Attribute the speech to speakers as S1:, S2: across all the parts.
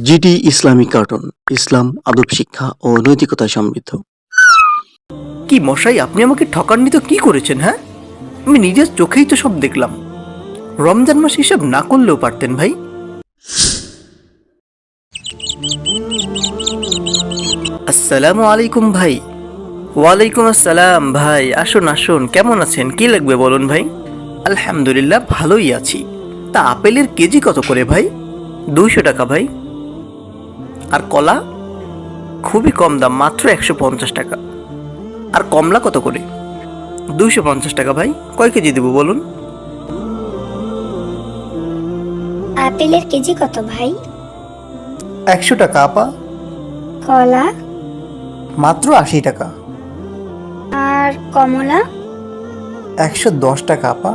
S1: GD Islamic cartoon, ইসলাম, আদব শিক্ষা ও নৈতিকতায় সমৃদ্ধ।
S2: কি মশাই, আপনি আমাকে ঠকাননি তো কি করেছেন? হ্যাঁ, আমি নিজের চোখেই তো সব দেখলাম। রমজান মাস হিসাব না করলেও পারতেন ভাই। আসসালামু আলাইকুম ভাই। ওয়ালাইকুম আসসালাম ভাই, আসুন আসুন, কেমন আছেন? কি লাগবে বলুন ভাই। আলহামদুলিল্লাহ ভালোই আছি। তা আপেলের কেজি কত করে ভাই? 200 টাকা ভাই। আর কলা? খুবই কম দাম, মাত্র 150 টাকা। আর কমলা কত করে? 250 টাকা ভাই। কয় কেজি দেবো বলুন?
S3: আপেলের কেজি কত ভাই?
S2: 100 টাকা আপা।
S3: কলা
S2: মাত্র 80 টাকা।
S3: আর কমলা?
S2: 110 টাকা আপা।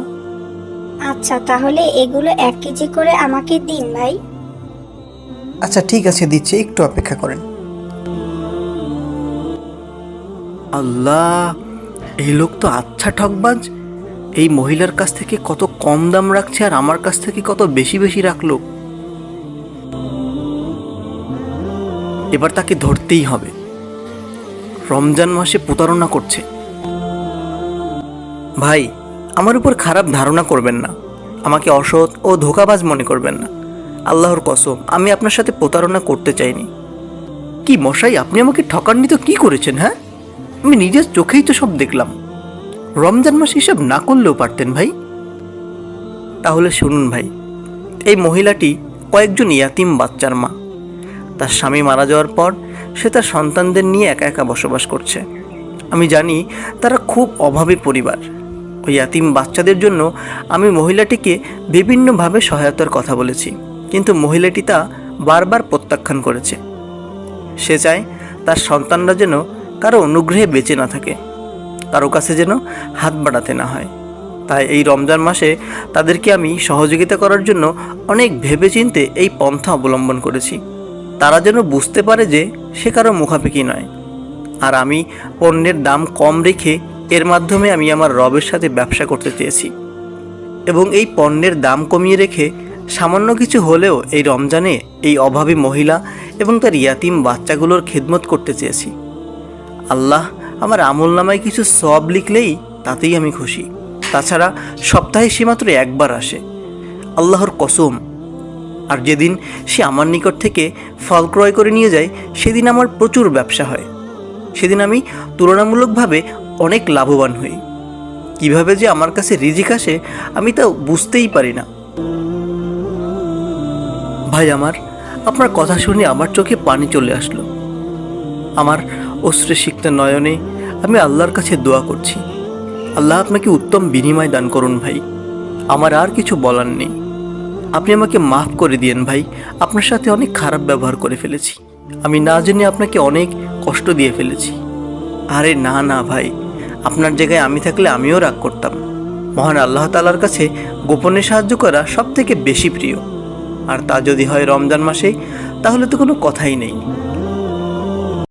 S3: আচ্ছা, তাহলে এগুলো 1 কেজি করে আমাকে দিন ভাই।
S2: আচ্ছা ঠিক আছে, দিচ্ছি, একটু অপেক্ষা করেন। আল্লাহ, এই লোক তো আচ্ছা ঠকবাজ। এই মহিলার কাছ থেকে কত কম দাম রাখছে আর আমার কাছ থেকে কত বেশি বেশি রাখলো। এবার তাকে ধরতেই হবে। রমজান মাসে প্রতারণা করছে। ভাই, আমার উপর খারাপ ধারণা করবেন না, আমাকে অসৎ ও ধোঁকাবাজ মনে করবেন না। আল্লাহর কসম, আমি আপনার সাথে প্রতারণা করতে চাইনি। কি মশাই, আপনি আমাকে ঠকাননি তো কি করেছেন? হ্যাঁ, আমি নিজের চোখেই তো সব দেখলাম। রমজান মাস হিসাব না করলেও পারতেন ভাই। তাহলে শুনুন ভাই, এই মহিলাটি কয়েকজন ইয়াতিম বাচ্চার মা। তার স্বামী মারা যাওয়ার পর সে তার সন্তানদের নিয়ে একা একা বসবাস করছে। আমি জানি তারা খুব অভাবী পরিবার। ওই ইয়াতিম বাচ্চাদের জন্য আমি মহিলাটিকে বিভিন্নভাবে সহায়তার কথা বলেছি, কিন্তু মহিলাটি তা বারবার প্রত্যাখ্যান করেছে। সে চায় তার সন্তানরা যেন কারো অনুগ্রহে বেঁচে না থাকে, কারো কাছে যেন হাত বাড়াতে না হয়। তাই এই রমজান মাসে তাদেরকে আমি সহযোগিতা করার জন্য অনেক ভেবেচিন্তে এই পন্থা অবলম্বন করেছি। তারা যেন বুঝতে পারে যে সে কারো মুখাপেক্ষি নয়, আর আমি পণ্যের দাম কম রেখে এর মাধ্যমে আমি আমার রবের সাথে ব্যবসা করতে চেয়েছি। এবং এই পণ্যের দাম কমিয়ে রেখে সামান্য কিছু হলেও এই রমজানে এই অভাবী মহিলা এবং তার ইয়াতিম বাচ্চাগুলোর খেদমত করতে চেয়েছি। আল্লাহ আমার আমলনামায় কিছু সওয়াব লিখলেই তাতেই আমি খুশি। তাছাড়া সপ্তাহে সে মাত্র একবার আসে, আল্লাহর কসম। আর যেদিন সে আমার নিকট থেকে ফল ক্রয় করে নিয়ে যায়, সেদিন আমার প্রচুর ব্যবসা হয়। সেদিন আমি তুলনামূলকভাবে অনেক লাভবান হই। কিভাবে যে আমার কাছে রিজিক আসে আমি তা বুঝতেই পারি না। ভাই আমার, আপনার কথা শুনে আমার চোখে পানি চলে আসলো। আমার অশ্রুসিক্ত নয়নে আমি আল্লাহর কাছে দোয়া করছি, আল্লাহ আপনাকে উত্তম বিনিময় দান করুন ভাই। আমার আর কিছু বলার নেই। আপনি আমাকে মাফ করে দিয়েন ভাই, আপনার সাথে অনেক খারাপ ব্যবহার করে ফেলেছি। আমি না জেনে আপনাকে অনেক কষ্ট দিয়ে ফেলেছি। আরে না না ভাই, আপনার জায়গায় আমি থাকলে আমিও রাগ করতাম। মহান আল্লাহ তাআলার কাছে গোপনে সাহায্য করা সব থেকে বেশি প্রিয়, আর তা যদি হয় রমজান মাসে, তাহলে তো কোনো কথাই নেই।